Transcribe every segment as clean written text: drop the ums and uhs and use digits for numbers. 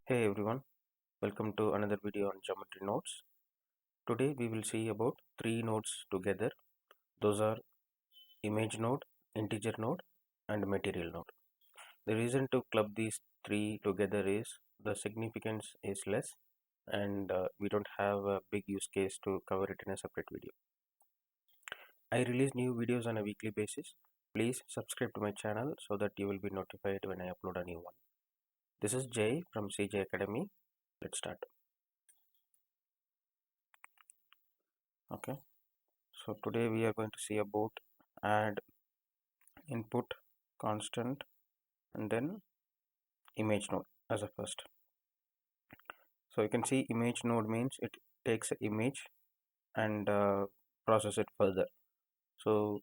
Hey everyone, welcome to another video on geometry nodes. Today we will see about three nodes together. Those are image node, integer node and material node. The reason to club these three together is the significance is less and we don't have a big use case to cover it in a separate video. I release new videos on a weekly basis. Please subscribe to my channel so that you will be notified when I upload a new one. This is Jay from CJ Academy. Let's start. Okay. So today we are going to see about add input constant and then image node as a first. So you can see image node means it takes an image and process it further. So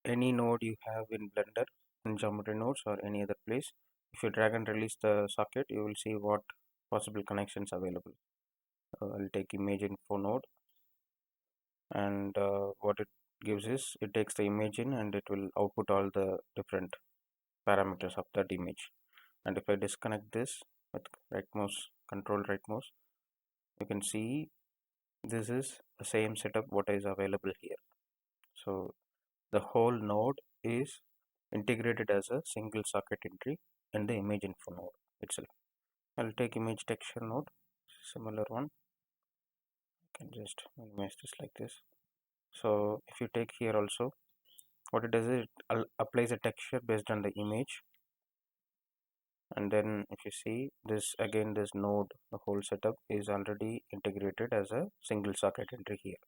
any node you have in Blender, in geometry nodes or any other place, if you drag and release the socket, you will see what possible connections available. I'll take image info node, and what it gives is it takes the image in and it will output all the different parameters of that image. And if I disconnect this with right mouse, control right mouse, you can see this is the same setup what is available here. So the whole node is integrated as a single socket entry in the image info node itself. I'll take image texture node, similar one. I can just minimize this like this. So if you take here also, what it does is it applies a texture based on the image, and then if you see this again, this node, the whole setup is already integrated as a single socket entry here.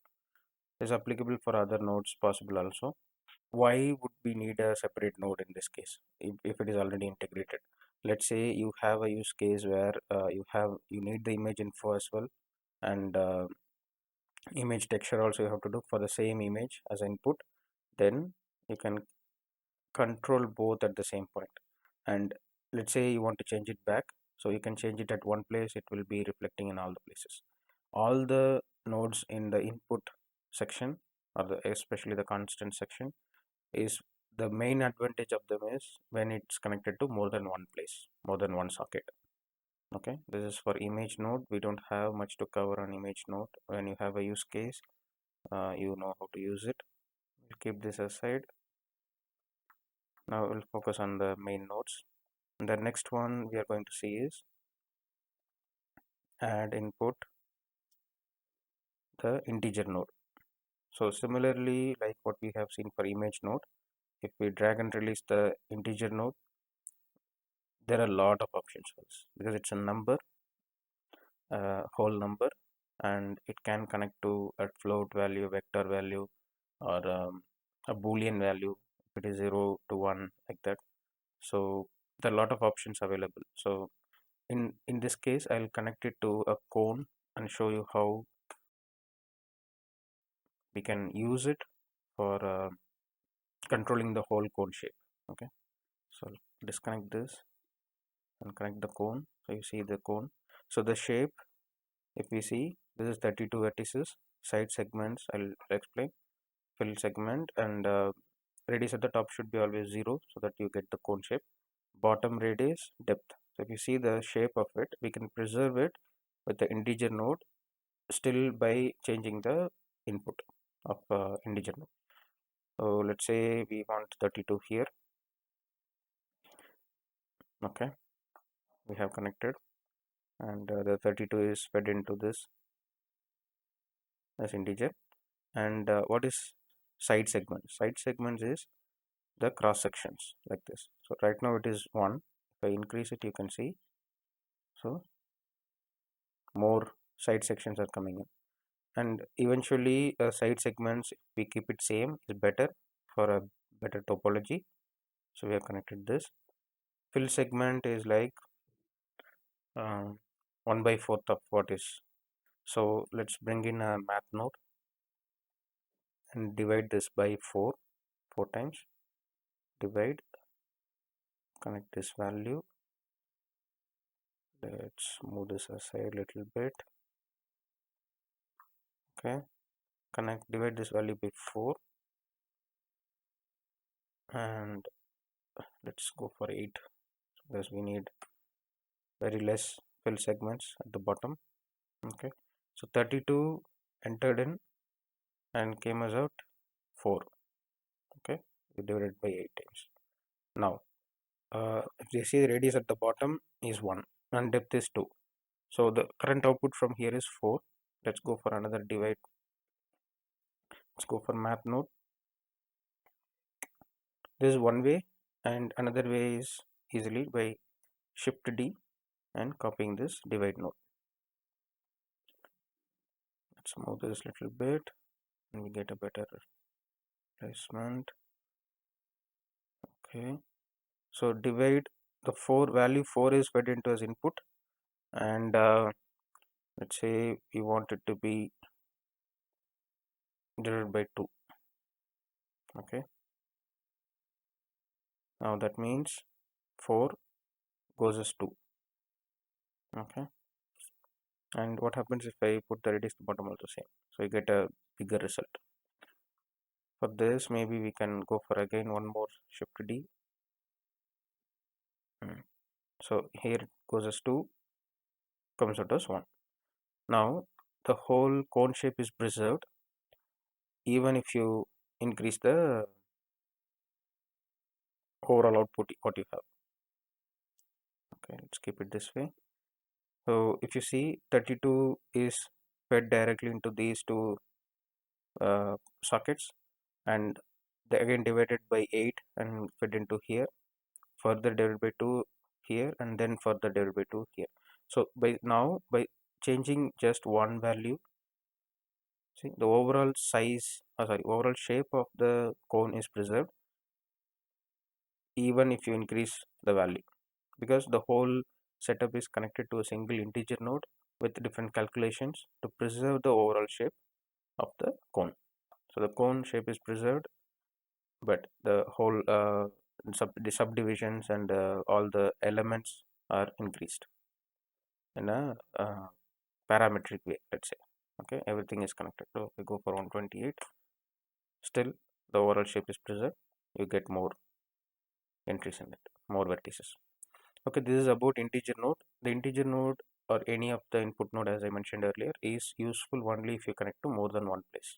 Is applicable for other nodes possible also. Why would we need a separate node in this case if it is already integrated? Let's say you have a use case where you need the image info as well, and image texture also you have to do for the same image as input. Then you can control both at the same point. And let's say you want to change it back, so you can change it at one place, it will be reflecting in all the places. All the nodes in the input section, or especially the constant section, is the main advantage of them is when it's connected to more than one place, more than one socket. Okay, this is for image node. We don't have much to cover on image node. When you have a use case, you know how to use it. We'll keep this aside. Now we'll focus on the main nodes. And the next one we are going to see is add input the integer node. So similarly, like what we have seen for image node, if we drag and release the integer node, there are a lot of options for this because it's a number, whole number, and it can connect to a float value, vector value, or a boolean value if it is 0 to 1, like that. So there are a lot of options available. So in this case, I'll connect it to a cone and show you how we can use it for controlling the whole cone shape. Okay, so disconnect this and connect the cone. So you see the cone. So the shape, if we see, this is 32 vertices, side segments I'll explain, fill segment, and radius at the top should be always 0 so that you get the cone shape. Bottom radius, depth. So if you see the shape of it, we can preserve it with the integer node still by changing the input of integer node. So let's say we want 32 here. Okay, we have connected, and the 32 is fed into this as integer. And what is side segments? Side segments is the cross sections like this. So right now it is 1. If I increase it, you can see, so more side sections are coming in. And eventually side segments, if we keep it same, is better for a better topology. So we have connected this. Fill segment is like 1 by 4th of what is. So let's bring in a math node and divide this by 4 times. Divide, connect this value. Let's move this aside a little bit. Okay, divide this value by 4, and let's go for 8 because we need very less fill segments at the bottom. Okay, so 32 entered in and came as out 4. Okay, we divided by 8 times. Now if you see, the radius at the bottom is 1 and depth is 2, so the current output from here is 4. Let's go for another divide. Let's go for math node. This is one way, and another way is easily by shift D and copying this divide node. Let's move this a little bit and we get a better placement. Okay, so divide, the 4 value 4 is fed into as input, and let's say we want it to be divided by 2. Okay, now that means 4 goes as 2. Okay, and what happens if I put the radius at the bottom also same, so you get a bigger result. For this, maybe we can go for again one more shift D. So here it goes as 2, comes out as 1. Now the whole cone shape is preserved even if you increase the overall output what you have. Okay, let's keep it this way. So if you see, 32 is fed directly into these two sockets, and they again divided by 8 and fed into here, further divided by 2 here, and then further divided by 2 here. So by changing just one value, see, the overall size, overall shape of the cone is preserved even if you increase the value, because the whole setup is connected to a single integer node with different calculations to preserve the overall shape of the cone. So the cone shape is preserved, but the whole the subdivisions and all the elements are increased in a parametric way, let's say. Okay, everything is connected. So if we go for 128, still the overall shape is preserved, you get more entries in it, more vertices. Okay, this is about integer node. The integer node or any of the input node, as I mentioned earlier, is useful only if you connect to more than one place,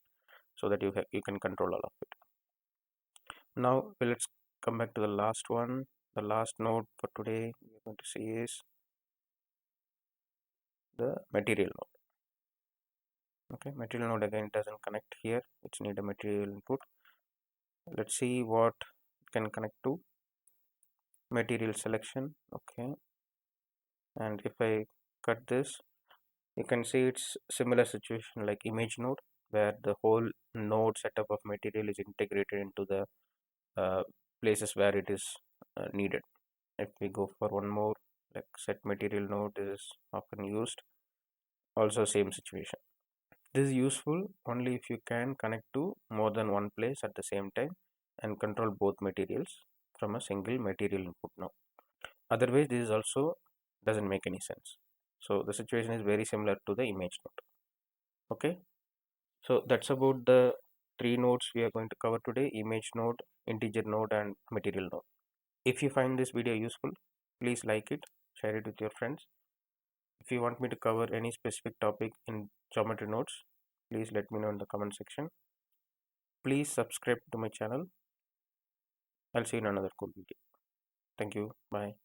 so that you can control all of it. Now let's come back to the last one. The last node for today we're going to see is the material node. Okay, material node again doesn't connect here, it's need a material input. Let's see what can connect to material selection. Okay, and if I cut this, you can see it's similar situation like image node, where the whole node setup of material is integrated into the places where it is needed. If we go for one more, like set material node, this is often used, also same situation. This is useful only if you can connect to more than one place at the same time and control both materials from a single material input node. Otherwise, this is also doesn't make any sense. So the situation is very similar to the image node. Okay, so that's about the 3 nodes we are going to cover today: image node, integer node, and material node. If you find this video useful, please like it, share it with your friends. If you want me to cover any specific topic in geometry nodes, please let me know in the comment section. Please subscribe to my channel. I'll see you in another cool video. Thank you. Bye.